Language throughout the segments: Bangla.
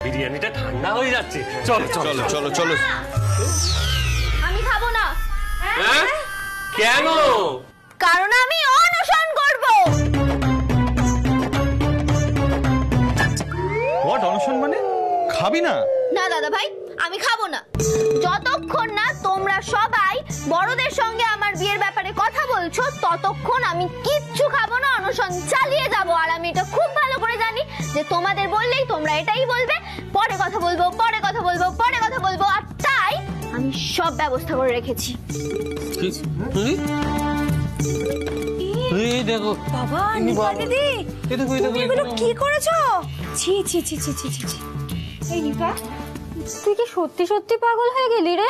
বিরিয়ানিটা ঠান্ডা হয়ে যাচ্ছে। চলো চলো চলো চলো। আমি খাবো না। হ্যাঁ কেন? কারণ আমি অনশন করব। হোয়াট অনশন মানে? খাবি না? না দাদা ভাই, আমি খাবো না যতক্ষণ না তোমরা সবাই বড়দের সঙ্গে আমার বিয়ের ব্যাপারে কথা বলছো, ততক্ষণ আমি কিচ্ছু খাবো না, অনশন চালিয়ে যাব। আর আমি এটা খুব ভালো করে জানি যে তোমাদের বললেই তোমরা এটাই বলবে, পরে কথা বলবো পরে কথা বলবো পরে কথা বলবো, আর তাই আমি সব ব্যবস্থা করে রেখেছি। এই দেখো বাবা, নিপা দিদি, তুমি এগুলো কি করেছো? ছি ছি ছি ছি ছি ছি। এই নিপা, তুই কি সত্যি সত্যি পাগল হয়ে গেলি রে?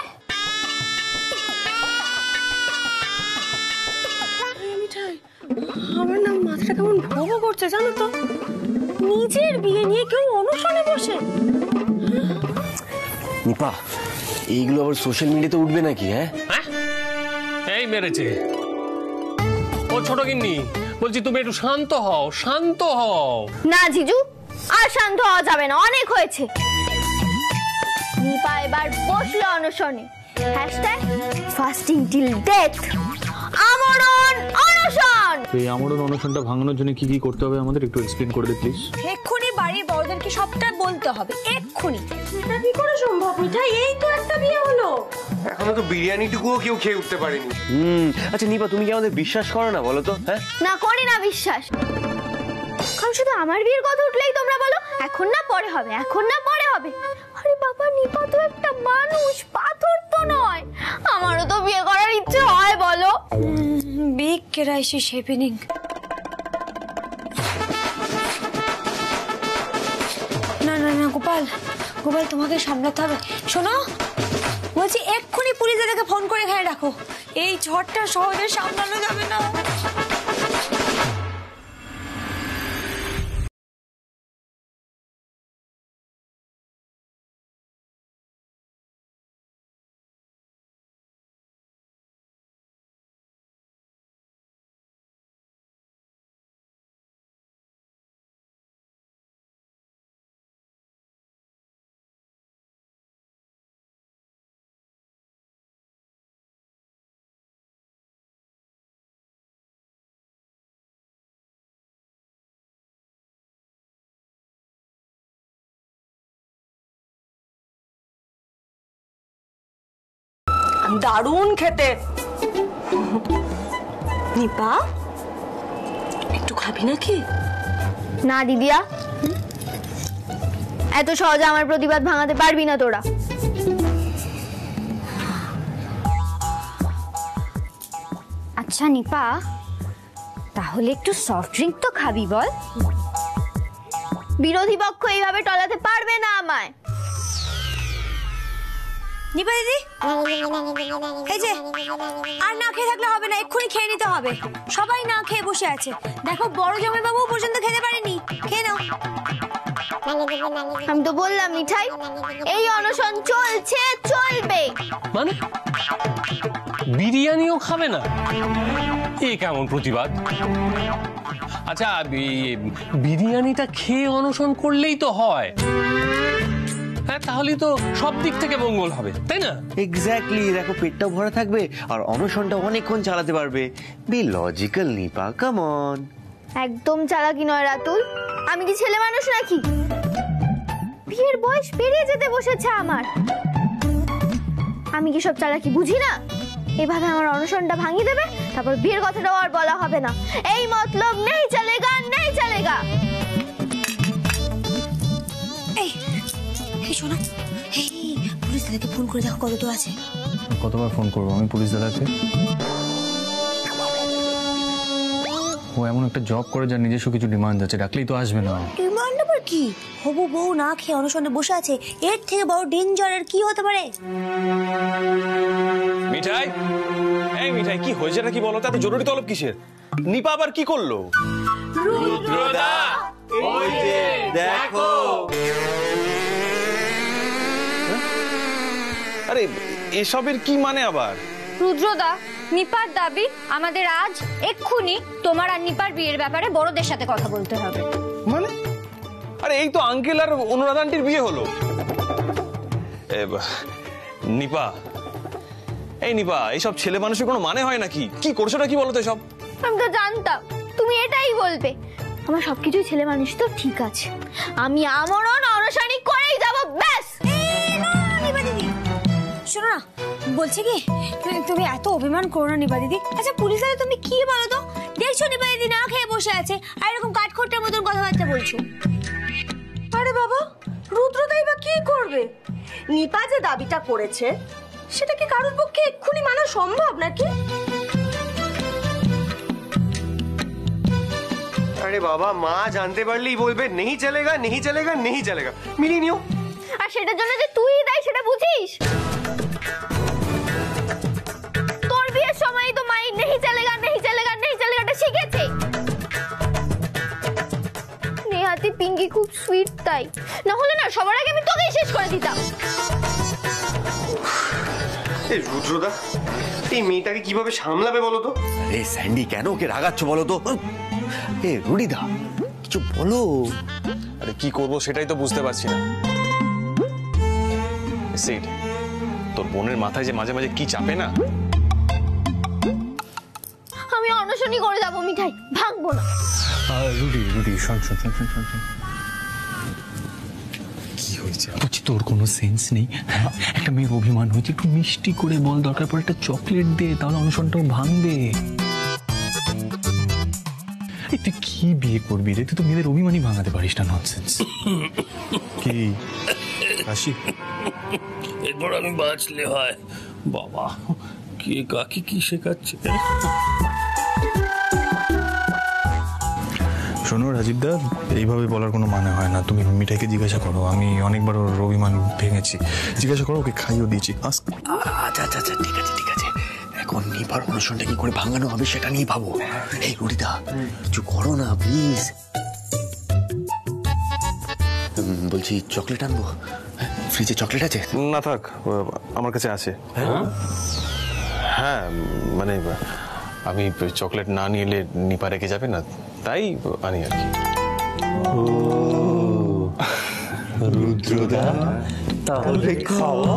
আমার না মাথাটা কেমন ভোঁ করছে জানো তো। নিজের বিয়ে নিয়ে কেউ অনশনে বসে। নিপা, এইগুলো আবার সোশ্যাল মিডিয়াতে উঠবে নাকি? হ্যাঁ এই মেরেছে ও ছোট গিন্নি, বলছি তুমি একটু শান্ত হও, শান্ত হও। না জিজু, আর শান্ত হওয়া যাবে না, অনেক হয়েছে। নিপা এবার বসলো অনশনে। #fasting till death। আমরণ অনশন। এই আমরণ অনশনটা ভাঙানোর জন্য কি কি করতে হবে আমাদের একটু এক্সপ্লেইন করে দে প্লিজ। এক্ষুনি বাড়ির বড়দেরকে সবটা বলতে হবে, এক্ষুনি। এটা কি করে সম্ভব? মিঠাই, এই তো একটা বিয়ে হলো, এখনো তো বিরিয়ানিটুকুও কেউ খেয়ে উঠতে পারেনি। আচ্ছা নিপা, তুমি কি আমাদের বিশ্বাস করো না বলো তো? হ্যাঁ না, করি না বিশ্বাস। কারণ শুধু আমার বিয়ের কথা উঠলেই তোমরা বলো এখন না পরে হবে, এখন না পরে হবে। আরে বাবা, নিপা তো একটা মানুষ, পাথর তো নয়। আমারও তো বিয়ে করার ইচ্ছে হয় বলো। Big crisis happening. না না না গোপাল, গোপাল তোমাকে সামলাতে হবে। শোনো, বলছি এক্ষুনি পুলিশদেরকে ফোন করে এখানে রাখো। এই ঝড়টা সহজে সামলানো যাবে না। দারুণ খেতে। নিপা, একটু খাবি নাকি? না দিদিয়া, এত সহজে আমার প্রতিবাদ ভাঙাতে পারবি না তোরা। আচ্ছা নিপা, তাহলে একটু সফট ড্রিঙ্ক তো খাবি বল? বিরোধী পক্ষ এইভাবে টলাতে পারবে না আমায়। নিপা দিদি, এই যে আর না খেয়ে থাকলে হবে না, এক্ষুনি খেয়ে নিতে হবে। সবাই না খেয়ে বসে আছে, দেখো বড় জামাইবাবু পর্যন্ত খেতে পারেনি। খেয়ে নাও। আমি তো বললাম মিঠাই, এই অনশন চলছে, চলবে। মানে বিরিয়ানিও খাবে না? এ কেমন প্রতিবাদ? আচ্ছা, বিরিয়ানিটা খেয়ে অনশন করলেই তো হয়। হ্যাঁ, তাহলেই তো সব দিক থেকে মঙ্গল হবে, তাই না? এক্স্যাক্টলি, দেখো পেটটাও ভরা থাকবে আর অনশনটা অনেকক্ষণ চালাতে পারবে। Be logical Nipa, come on. একদম চালাকি নয় রাতুল, আমি কি ছেলে মানুষ নাকি? বিয়ের বয়স পেরিয়ে যেতে বসেছে আমার। আমি কি সব চালাকি বুঝি না? এভাবে আমার অনশনটা ভাঙিয়ে দেবে, তারপর বিয়ের কথাটাও আর বলা হবে না। এই মতলব নেই চলেগা, নেই চলেগা। এই শোনো, এই পুলিশ দাদাকে ফোন করে দেখো কত দূর আছে। কতবার ফোন করবো আমি পুলিশ দাদাকে? ও এমন একটা জব করে যার নিজস্ব কিছু ডিমান্ড আছে, ডাকলেই তো আসবে না। ডিমান্ড আবার কি? হবু বউ না খেয়ে অনশনে বসে আছে, এর থেকে বড় ডেঞ্জার আর কি হতে পারে? মিঠাই, এই মিঠাই, কি হয়েছে নাকি বলো তো? এত জরুরি তলব কিসের? নিপা আবার কি করলো? রুদ্রদা, ওই যে দেখো। আরে এসবের কি মানে আবার? রুদ্রদা, নিপার দাবি আমাদের আজ এক্ষুনি তোমার আর নিপার বিয়ের ব্যাপারে বড়দের সাথে কথা বলতে হবে। মানে আরে এই তো আঙ্কেল আর অনুরাধা আন্টির বিয়ে হলো। নিপা, এই নিপা, এইসব ছেলে মানুষের কোনো মানে হয় নাকি? কি করছোটা কি বলতো সব? আমি তো জানতাম তুমি এটাই বলবে। আমার সবকিছুই ছেলে মানুষ তো ঠিক আছে, আমি আমরণ অনশানি করেই যাব ব্যাস। শোনো না, বলছি কি তুমি এত অভিমান করো না নিপা দিদি। আচ্ছা পুলিশ দাদা তুমি কি বলো তো, দেখছো নিপা দিদি না খেয়ে বসে আছে আর এরকম কাঠখোট্টার মতন কথাবার্তা বলছো। আরে বাবা, রুদ্রদাই বা কি করবে? নিপা যে দাবিটা করেছে সেটা কি কারোর পক্ষে এক্ষুনি মানা সম্ভব নাকি? अरे बाबा, माँ जानते पारलेই বলবে নেই চলেগা নেই চলেগা নেই চলেগা, মিলিয়ে নিও। আর সেটার জন্য যে তুই দায়ী সেটা বুঝিস? তোর বিয়ের সময় তো মাই নেই চলেগা নেই চলেগা নেই চলেগাটা শিখেছে। নেহাতি পিঙ্কি খুব সুইট, তাই না হলে না সবার আগে আমি তোকেই শেষ করে দিতাম। এই রুদ্রদা, এই মেয়েটাকে কিভাবে সামলাবে বলো তো? আরে স্যান্ডি, কেন ওকে রাগাচ্ছ বলো তো? এ রুডিদা, কিছু বলো। আরে কি করবো সেটাই তো বুঝতে পারছি না। সিড, তোর বোনের মাথায় যে মাঝে মাঝে কি চাপে না। আমি অনশনই করে যাবো, মিঠাই ভাঙবো না। রুডি শোন। কি হয়েছে? বলছি তোর কোনো সেন্স নেই? একটা মেয়ের অভিমান হয়েছে, একটু মিষ্টি করে বল, দরকার পড়ে একটা চকলেট দে, তাহলে অনশনটাও ভাঙবে। তুই কি বিয়ে করবি রে? তুই তো মেয়েদের অভিমানই ভাঙাতে পারিস না। ননসেন্স। কি কাশি? এরপর আমি বাঁচলে হয়। বাবা, কে কাকে কি শেখাচ্ছে? শোনো রাজীবদা, এইভাবে বলার কোনো মানে হয় না। তুমি মিঠাইকে জিজ্ঞাসা করো, আমি অনেকবার ওর অভিমান ভেঙেছি। জিজ্ঞাসা করো, ওকে খাইয়েও দিয়েছি। আচ্ছা, ঠিক আছে। এখন নিপার অনুষ্ঠানটা কি করে ভাঙানো হবে সেটা নিয়ে ভাবো। এই রুডিদা, কিছু করো না প্লিজ। বলছি চকলেট আনবো? ফ্রিজে চকলেট আছে? না থাক, আমার কাছে আছে। হ্যাঁ মানে আমি চকলেট না নিয়ে এলে নিপা রেখে যাবে না, তাই আনি আর কি। রুদ্রদা, তাহলে খাওয়া।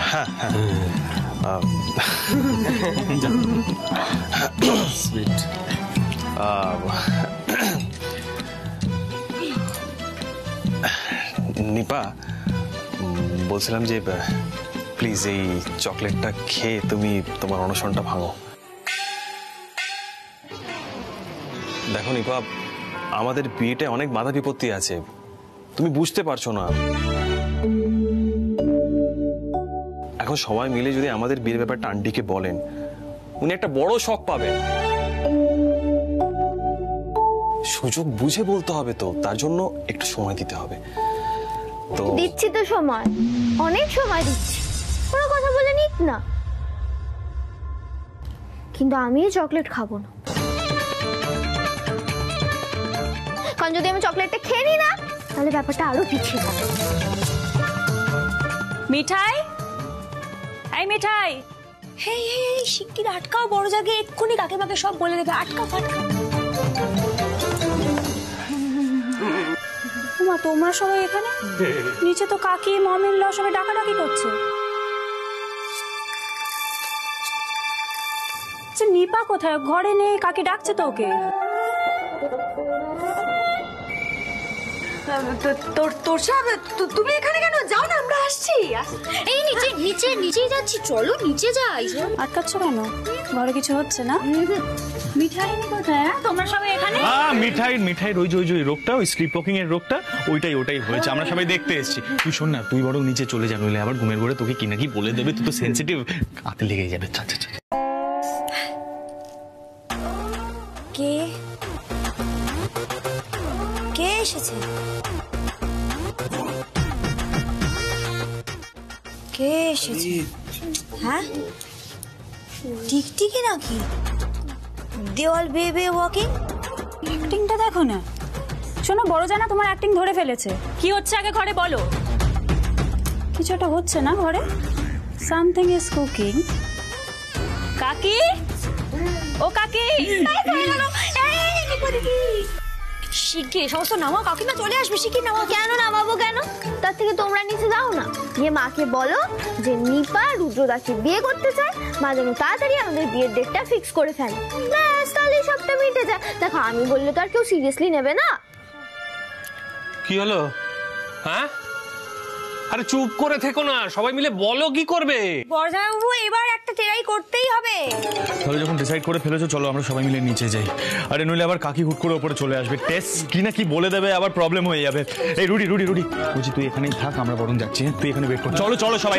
হ্যাঁ, সুইট। নিপা, বলছিলাম যে প্লিজ এই চকলেটটা খেয়ে তুমি তোমার অনশনটা ভাঙো। দেখো নিপা, আমাদের বিয়েতে অনেক বাধা বিপত্তি আছে, তুমি বুঝতে পারছো না। এখন সবাই মিলে যদি আমাদের বিয়ের ব্যাপারটা আন্টিকে বলেন, উনি একটা বড় শক পাবেন। সুযোগ বুঝে বলতে হবে, তো তার জন্য একটু সময় দিতে হবে। তো দিচ্ছি তো সময়, অনেক সময় দিচ্ছি, কোনো কথা বলে নিক না। কিন্তু আমি চকলেট খাবো না, কারণ যদি আমি চকলেটটা খেয়ে নিই না তাহলে ব্যাপারটা আরো পিছিয়ে যাবে। মিঠাই, এই মিঠাই, হেই শিগগির আটকাও, বড় জায়গায় এক্ষুনি কাকিমাকে সব বলে দেবে। আটকাও। মা, তোমরা সবাই এখানে? নিচে তো কাকি মামির ল সবাই ডাকাডাকি করছে। নিপা কোথায়? ঘরে নেই, কাকি ডাকছে তো ওকে। তোর সাথে তুমি এখানে কেন? যাও না, আমরা আসছি। এই নিচেই যাচ্ছি, চলো নিচে যাই। আটকাচ্ছ কেন? ঘরে কিছু হচ্ছে না? মিঠাই কোথায়? তোমরা সবাই এখানে? মিঠাই ওই যে রোগটা, ওই স্লিপ ওয়াকিং এর রোগটা, ওইটাই হয়েছে। আমরা সবাই দেখতে এসেছি। তুই শোন না, তুই বরং নিচে চলে যা, নইলে আবার ঘুমের ঘরে তোকে কি নাকি বলে দেবে। তুই তো সেন্সিটিভ, হাতে লেগে যাবে। কে এসেছে? কে এসেছে? হ্যাঁ, টিকটিকি নাকি? দেওয়াল বেয়ে বেয়ে ওয়াকিং। অ্যাক্টিংটা দেখো না। শোনো, বড় জানা তোমার অ্যাক্টিং ধরে ফেলেছে। কি হচ্ছে আগে ঘরে বলো। কিছু একটা হচ্ছে না ঘরে? Something is cooking. কাকি, ও কাকি, শিগগির সমস্ত নামাও, কাকিমা চলে আসবে, শিগগির নামাও। কেন নামাবো কেন? তার থেকে তোমরা নিচে যাও না, গিয়ে মাকে বলো যে নিপা রুদ্রদাকে বিয়ে করতে চায়, মা যেন তাড়াতাড়ি আমাদের বিয়ের ডেটটা ফিক্স করে ফেলে, ব্যাস তাহলেই সবটা মিটে যায়। দেখো আমি বললে তো আর কেউ সিরিয়াসলি নেবে না। কি হলো? হ্যাঁ, আরে চুপ করে থেকো না, সবাই মিলে বলো কি করবে। বড়জামাইবাবু এবার একটা ট্রাই করতেই হবে। তাহলে যখন ডিসাইড করে ফেলেছো চলো আমরা সবাই মিলে নিচে যাই। আরে নইলে আবার কাকি হুট করে উপরে চলে আসবে, টেস্ট কি না কি বলে দেবে, আবার প্রবলেম হয়ে যাবে। এই রুডি রুডি রুডি বুঝি তুই এখানেই থাক, আমরা বরং যাচ্ছি। তুই এখানে ওয়েট কর। চলো চলো সবাই।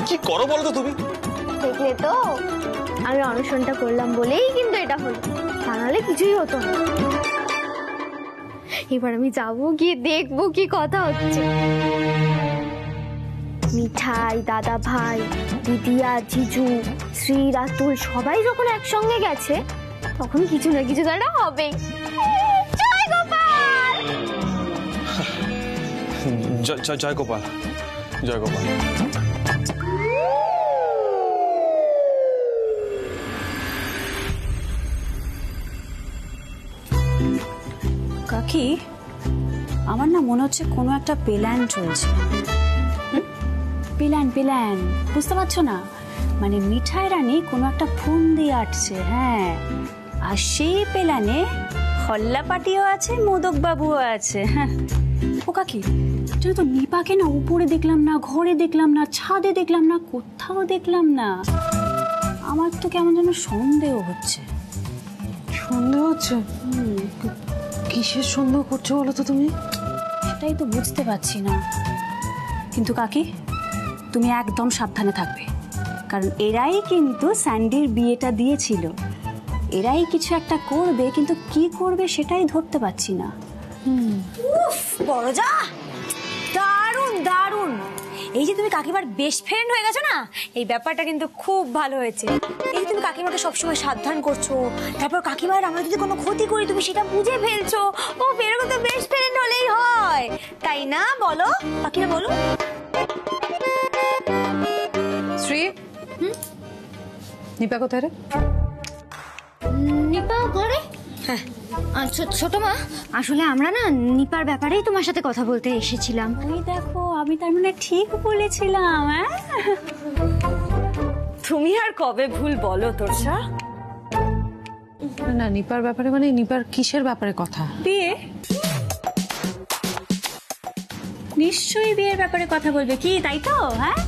কি করো বলো তো তুমি? দেখলে তো আমি অনশনটা করলাম বলেই কিন্তু এটা হলো, তা নাহলে কিছুই হতো না। এবার আমি যাবো, গিয়ে দেখবো কি কথা হচ্ছে। মিঠাই, দাদা ভাই, দিদিয়া, জিজু, শ্রী, রাতুল সবাই যখন একসঙ্গে গেছে তখন কিছু না কিছু তারা হবে। জয় গোপাল। জয় গোপাল, জয় গোপাল। কাকি আমার না মনে হচ্ছে কোনো একটা প্ল্যান চলছে। প্ল্যান বুঝতে পারছো না? মানে মিঠাই রানী কোনো একটা ফোন দিয়ে আটছে। হ্যাঁ, আর সেই প্ল্যানে হল্লা পাটিও আছে, মোদক বাবুও আছে। হ্যাঁ ও কাকি, তো নিপাকে না উপরে দেখলাম না, ঘরে দেখলাম না, ছাদে দেখলাম না, কোথাও দেখলাম না। আমার তো কেমন যেন সন্দেহ হচ্ছে। সন্দেহ হচ্ছে? কিসের সন্দেহ করছো বলো তো তুমি? সেটাই তো বুঝতে পারছি না। কিন্তু কাকি তুমি একদম সাবধানে থাকবে, কারণ এরাই কিন্তু স্যান্ডির বিয়েটা দিয়েছিল। এরাই কিছু একটা করবে, কিন্তু কি করবে সেটাই ধরতে পারছি না। উফ বড়জা, দারুণ দারুণ। এই যে তুমি কাকিমার বেস্ট ফ্রেন্ড হয়ে গেছো না, এই ব্যাপারটা কিন্তু খুব ভালো হয়েছে। এই যে তুমি কাকিমাকে সবসময় সাবধান করছো, তারপর কাকিমার আমরা যদি কোনো ক্ষতি করি তুমি সেটা বুঝে ফেলছো। ও এরকম তো বেস্ট ফ্রেন্ড হলেই হয়, তাই না? বলো কাকিমা, বলো। শ্রী, নিপা কোথায় রে? নিপা ঘরে? হ্যাঁ ছোট মা, আসলে আমরা না নিপার ব্যাপারেই তোমার সাথে কথা বলতে এসেছিলাম। ওই দেখো, আমি তার মানে ঠিক বলেছিলাম। হ্যাঁ, তুমি আর কবে ভুল বলো তোরসা? না নিপার ব্যাপারে মানে নিপার কিসের ব্যাপারে কথা? বিয়ে, নিশ্চয়ই বিয়ের ব্যাপারে কথা বলবে কি, তাই তো? হ্যাঁ,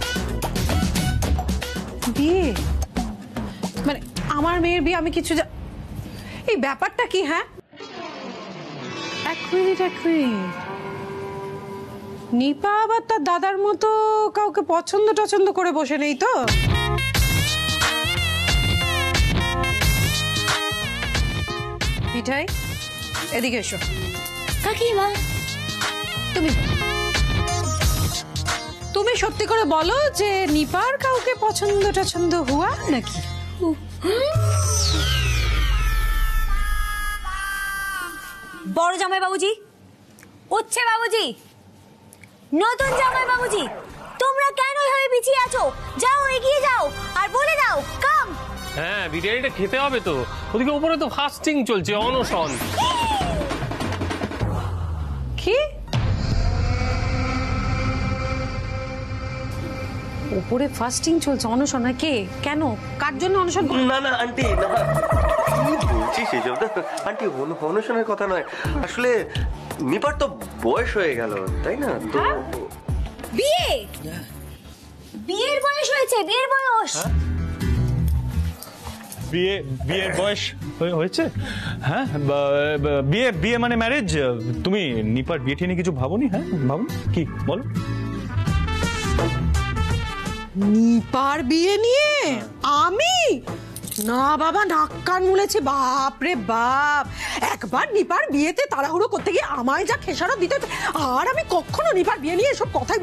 বিয়ে মানে আমার মেয়ের বিয়ে? আমি কিছু এই ব্যাপারটা কি? হ্যাঁ এক মিনিট নিপা আবার তার দাদার মতো কাউকে পছন্দ করে বসে নেই তো? মিঠাই এদিকে এসো। কাকিমা তুমি সত্যি করে বলো যে নিপার কাউকে পছন্দ হুয়া নাকি? বড় জামাই বাবুজি, উচ্ছে বাবুজি, নতুন জামাই বাবুজি, তোমরা কেন এভাবে পিছিয়ে আছো? যাও, এগিয়ে যাও আর বলে দাও কাম। হ্যাঁ, বিরিয়ানিটা খেতে হবে তো। ওদিকে উপরে তো ফাস্টিং চলছে, অনশন। কি? উপরে ফাস্টিং চলছে, অনশন? কে, কেন, কার জন্য অনশন? না না আন্টি, না কি বলছিস এসব? আন্টি অনশনের কথা নয়, আসলে নিপার তো বয়স হয়ে গেল, তাই না? তো বিয়ের বয়স হয়েছে, বিয়ের বয়স। বিয়ের বয়স হয়েছে? হ্যাঁ, বিয়ে মানে ম্যারেজ। তুমি নিপার বিয়ে নিয়ে কিছু ভাবোনি? হ্যাঁ ভাবো, কি বলো? নিপার বিয়ে নিয়ে আমি না বাবা, নাক কান মুলেছি। বাপ রে বাপ, একবার নিপার বিয়েতে তাড়াহুড়ো করতে গিয়ে আমায় যা খেসারত দিতে, আর আমি কখনো নিপার বিয়ে নিয়ে এসব কথাই।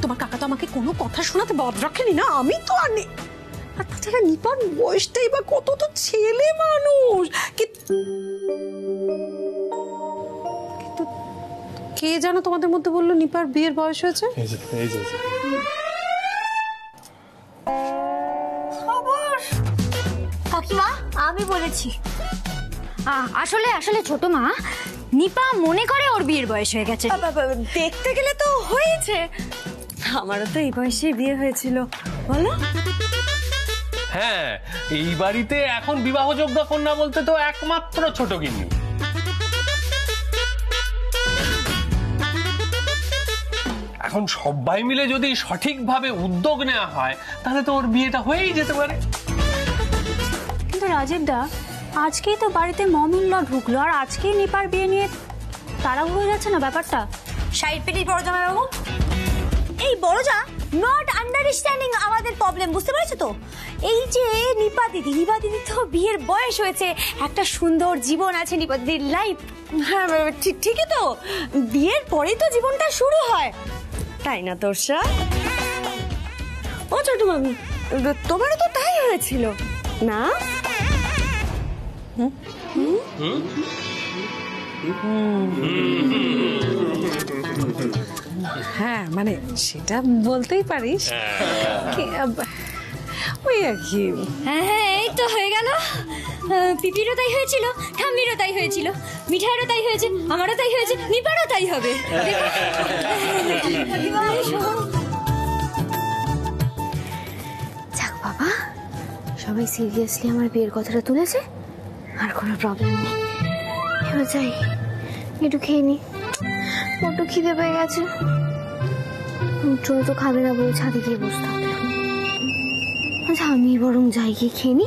তোমার কাকা তো আমাকে কোনো কথা শোনাতে বাদ রাখেনি না, আমি তো আর নেই। আর তাছাড়া নিপার বয়সটাই বা কত, তো ছেলে মানুষ। কিন্তু কে জানো তোমাদের মধ্যে বললো নিপার বিয়ের বয়স হয়েছে? খবর পারছি। আসলে আসলে ছোট মা, নিপা মনে করে ওর বিয়ের বয়স হয়ে গেছে। দেখতে গেলে তো হয়েছে, আমারও তো এই বয়সে বিয়ে হয়েছিল, বলো? হ্যাঁ, এই বাড়িতে এখন বিবাহযোগ্য কন্যা বলতে তো একমাত্র ছোট গিন্নি। এখন সবাই মিলে যদি সঠিকভাবে উদ্যোগ নেওয়া হয় তাহলে তো ওর বিয়েটা হয়েই যেতে পারে। কিন্তু রাজীব দা, আজকেই তো বাড়িতে মমিল্লা ঢুকলো, আর আজকেই নিপার বিয়ে নিয়ে তাড়াহুড়ো হয়ে যাচ্ছে না ব্যাপারটা? সাইড পেটি বড় জামাইবাবু, এই বড়জা নট আন্ডারস্ট্যান্ডিং আমাদের প্রবলেম, বুঝতে পারছো তো? এই যে নিপা দিদি তো বিয়ের বয়স হয়েছে, একটা সুন্দর জীবন আছে নিপা দিদির লাইফ। হ্যাঁ ঠিকই তো, বিয়ের পরেই তো জীবনটা শুরু হয়, তাই না তোরসা? ও ছোট মামি, তোমারও তো তাই হয়েছিল না? হ্যাঁ মানে সেটা বলতেই পারিস, ওই আর কি। হ্যাঁ হ্যাঁ, এই তো হয়ে গেল। পিপিরও তাই হয়েছিল, ঠাম্মিরও তাই হয়েছিল, মিঠাইরও তাই হয়েছে, আমারও তাই হয়েছে, নিপারও তাই হবে। যাক বাবা, সবাই সিরিয়াসলি আমার বিয়ের কথাটা তুলেছে, আর কোনো প্রবলেম নেই। এবার যাই, একটু খেয়ে নি, বড্ড খিদে পেয়ে গেছে। উজ্জ্বল তো খাবে না বলে ছাদে গিয়ে বসতে হবে। আচ্ছা আমি বরং যাই, গিয়ে খেয়ে নি,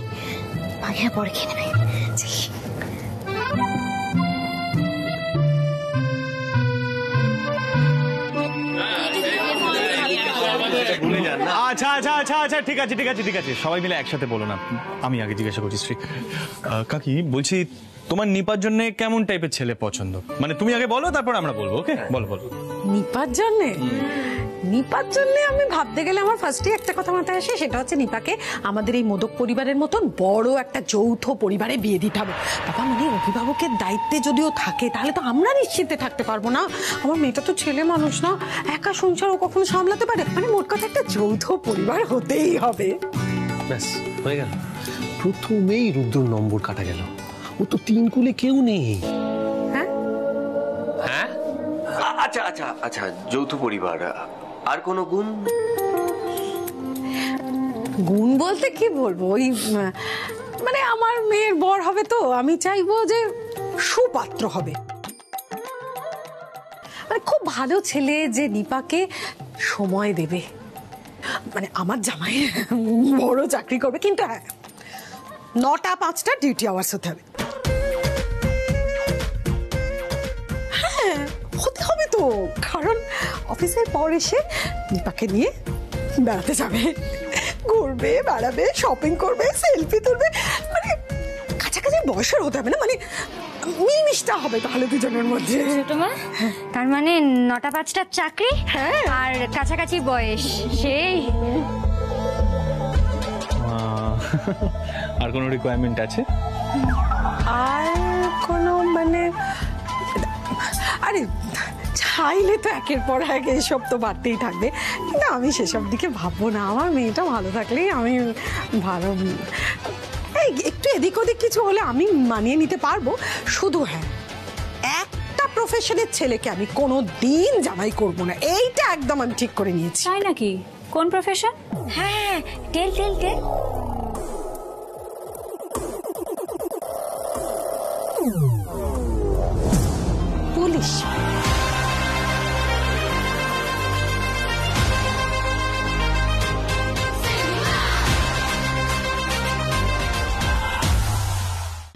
বাকিরা পরে খেয়ে নেবে। আচ্ছা আচ্ছা আচ্ছা আচ্ছা, ঠিক আছে ঠিক আছে ঠিক আছে, সবাই মিলে একসাথে বলো না। আমি আগে জিজ্ঞাসা করছি শ্রী কাকি, বলছি তোমার নিপার জন্য কেমন টাইপের ছেলে পছন্দ? মানে তুমি আগে বলো, তারপর আমরা বলবো। ওকে, বলো বলো। নিপার জন্য আমি ভাবতে গেলে আমার ফার্স্টে একটা কথা মাথায় আসে, সেটা হচ্ছে নিপাকে আমাদের এই মোদক পরিবারের মতন বড় একটা যৌথ পরিবারে বিয়ে দিতে হবে। বাবা মানে অভিভাবকের দায়িত্বে যদিও থাকে, তাহলে তো আমরা নিশ্চিন্তে থাকতে পারবো না। আমার মেয়েটা তো ছেলে মানুষ না, একা সংসার ও কখনো সামলাতে পারে? মানে মোট কথা একটা যৌথ পরিবার হতেই হবে। ব্যাস হয়ে গেল, প্রথমেই রুদ্রর নম্বর কাটা গেল। ও তো তিন কুলে কেউ নেই। হ্যাঁ হ্যাঁ, আচ্ছা আচ্ছা আচ্ছা, যৌথ পরিবার, আর কোনো গুণ? গুণ বলতে কি বলবো, ওই মানে আমার মেয়ের বর হবে তো আমি চাইবো যে সুপাত্র হবে, মানে খুব ভালো ছেলে যে নিপাকে সময় দেবে। মানে আমার জামাই বড় চাকরি করবে, কিন্তু হ্যাঁ 9টা 5টা ডিউটি আওয়ার্স হতে হবে। হ্যাঁ হতে হবে তো, কারণ অফিসের পর এসে নিপাকে নিয়ে বেড়াতে যাবে, ঘুরবে, বেড়াবে, শপিং করবে, সেলফি তুলবে, মানে কাছাকাছি বয়সের হতে হবে না, মানে মিলমিশটা হবে তাহলে দুজনের মধ্যে। ছোট মা, তার মানে 9টা 5টার চাকরি আর কাছাকাছি বয়স, সেই। আর কোনো রিকোয়ারমেন্ট আছে? আর কোনো মানে, আরে চাইলে তো একের পর এক এইসব তো বাড়তেই থাকবে, কিন্তু আমি সেসব দিকে ভাববো না। আমার মেয়েটা ভালো থাকলেই আমি ভালো, এই একটু এদিক ওদিক কিছু হলে আমি মানিয়ে নিতে পারবো। শুধু হ্যাঁ, একটা প্রফেশনের ছেলেকে আমি কোনো দিন জামাই করবো না, এইটা একদম আমি ঠিক করে নিয়েছি। তাই নাকি? কোন প্রফেশন? হ্যাঁ টেল টেল টেল। পুলিশ।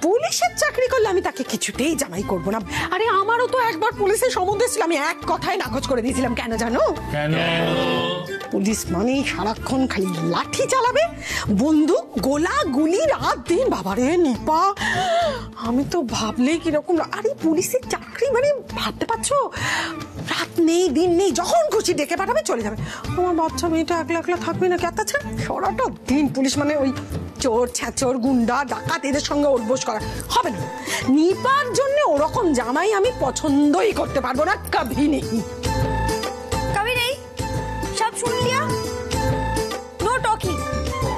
পুলিশের চাকরি করলে আমি তাকে কিছুতেই জামাই করবো না। আরে আমারও তো একবার পুলিশের সম্বন্ধ ছিল, আমি এক কথায় নাকচ করে দিয়েছিলাম। কেন জানো? কেন? পুলিশ মানে সারাক্ষণ খালি লাঠি চালাবে, বন্দুক, গোলা, গুলি, রাত দিন। বাবারে নিপা, আমি তো ভাবলেই কিরকম। আরে পুলিশের চাকরি মানে ভাবতে পারছো, রাত নেই দিন নেই, যখন খুশি ডেকে পাঠাবে চলে যাবে। আমার বাচ্চা মেয়েটা একলা একলা থাকবে না, কেতা ছাড়া সারাটা দিন পুলিশ মানে ওই চোর ছ্যাচোর গুন্ডা ডাকাত এদের সঙ্গে উঠবোস করা হবে না। নিপার জন্য ওরকম জামাই আমি পছন্দই করতে পারবো না, কভি নেই। कभी नहीं, सब सुन लिया, नो टॉकिंग,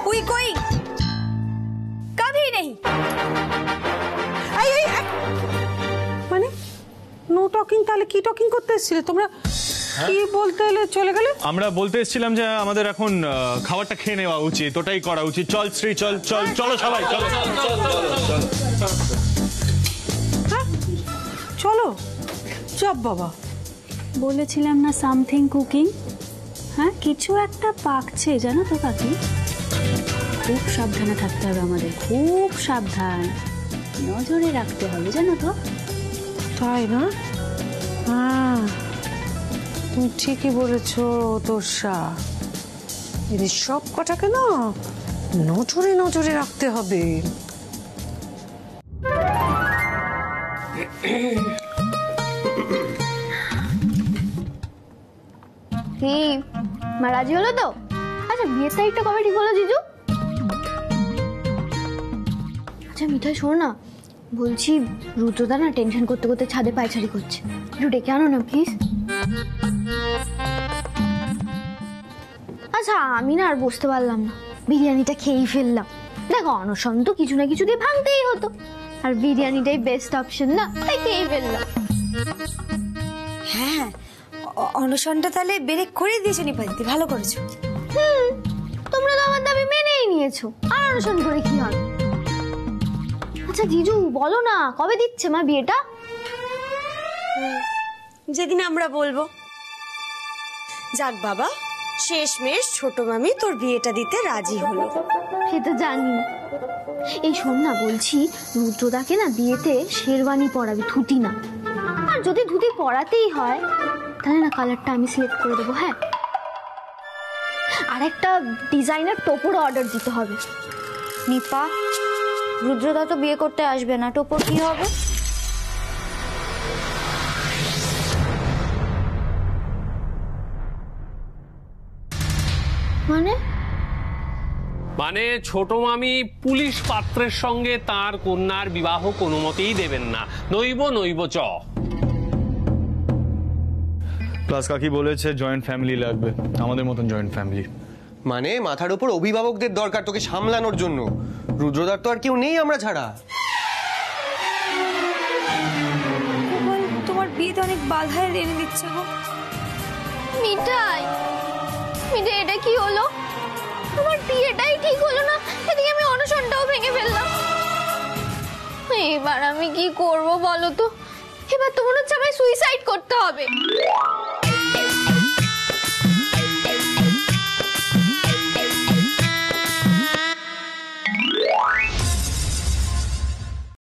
हुई कोई कभी नहीं। টকিং, তাহলে কি টকিং করতে এসেছিলে তোমরা? কি বলতে এলে চলে গেলে? আমরা বলতে এসেছিলাম যে আমাদের এখন খাবারটা খেয়ে নেওয়া উচিত, ওটাই করা উচিত। চল শ্রী, চল চল চলো সবাই, চলো চলো চপ বাবা। বলেছিলাম না সামথিং কুকিং। হ্যাঁ, কিছু একটা পাকছে জানো তো কাকি। খুব সাবধানে থাকতে হবে আমাদের, খুব সাবধান, নজরে রাখতে হবে জানো তো। তাই না? হ্যাঁ, তুমি ঠিকই বলেছো তোষা। এদের সব কটাকে না নজরে নজরে রাখতে হবে। কি মা রাজি হলো তো? আচ্ছা বিয়ের তারিখটা কবে ঠিক হলো জিজু? আচ্ছা মিঠাই শোনো না, বলছি রুদ্রদা না টেনশন করতে করতে ছাদে পায়চারি করছে, একটু ডেকে আনো না প্লিজ। আচ্ছা আমি না আর বুঝতে পারলাম না, বিরিয়ানিটা খেয়েই ফেললাম। দেখো অনশন তো কিছু না কিছু দিয়ে ভাঙতেই হতো, আর বিরিয়ানিটাই বেস্ট অপশন না, তাই খেয়েই ফেললাম। হ্যাঁ, অনশনটা তাহলে ব্রেক করে দিয়েছো নিপাদিতি, ভালো করেছো। তোমরা তো আমার দাবি মেনেই নিয়েছো, আর অনশন করে কি হবে? আচ্ছা জিজু বলো না, কবে দিচ্ছে মা বিয়েটা? যেদিন আমরা বলবো। যাক বাবা, শেষমেশ ছোট মামি তোর বিয়েটা দিতে রাজি হলো। সে তো জানি। এই শোন না, বলছি রুদ্রদাকে না বিয়েতে শেরওয়ানি পরাবি, ধুতি না। আর যদি ধুতি পরাতেই হয় তাহলে না কালারটা আমি সিলেক্ট করে দেবো। হ্যাঁ, আর একটা ডিজাইনার টোপর অর্ডার দিতে হবে। নিপা, রুদ্রদা তো বিয়ে করতে আসবে না, টোপর কি হবে? মানে ছোট মামি পুলিশ পাত্রের সঙ্গে তার কন্যার বিবাহ কোনো মতেই দেবেন না, নইব নইব চ। প্লাস কাকি বলেছে জয়েন্ট ফ্যামিলি লাগবে, আমাদের মতন জয়েন্ট ফ্যামিলি। মানে মাথার উপর অভিভাবকদের দরকার তোকে সামলানোর জন্য। রুদ্রদার তো আর কেউ নেই আমরা ছাড়া। তোমার বিয়েতে অনেক বাধা এনে দিচ্ছে গো। মিঠাই, মিঠাই এটা কি হলো? আমার বিয়েটাই ঠিক হলো না, এদিকে আমি অনশনটাও ভেঙে ফেললাম। এবার আমি কি করব বলো তো? এবার তো মনে হচ্ছে আমায় সুইসাইড করতে হবে।